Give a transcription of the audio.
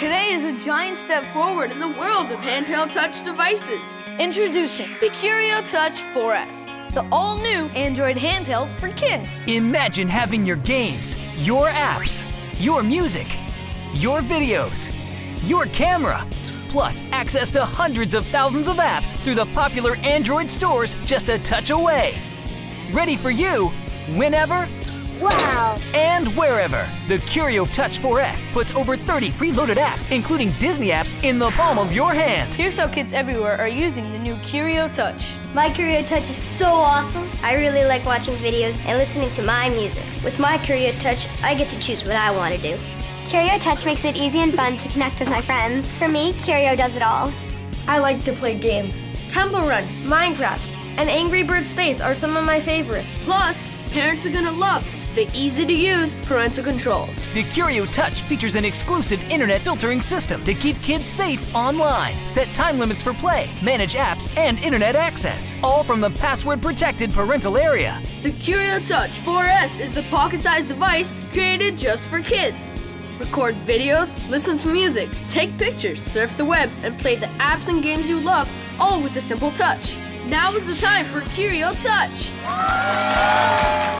Today is a giant step forward in the world of handheld touch devices. Introducing the Curio Touch 4S, the all-new Android handheld for kids. Imagine having your games, your apps, your music, your videos, your camera, plus access to hundreds of thousands of apps through the popular Android stores just a touch away. Ready for you whenever, wow, and wherever. The Curio Touch 4S puts over 30 preloaded apps, including Disney apps, in the palm of your hand. Here's how kids everywhere are using the new Curio Touch. My Curio Touch is so awesome. I really like watching videos and listening to my music. With my Curio Touch, I get to choose what I want to do. Curio Touch makes it easy and fun to connect with my friends. For me, Curio does it all. I like to play games. Temple Run, Minecraft, and Angry Birds Space are some of my favorites. Plus, parents are gonna love the easy-to-use parental controls. The Curio Touch features an exclusive internet filtering system to keep kids safe online. Set time limits for play, manage apps, and internet access, all from the password-protected parental area. The Curio Touch 4S is the pocket-sized device created just for kids. Record videos, listen to music, take pictures, surf the web, and play the apps and games you love, all with a simple touch. Now is the time for Curio Touch.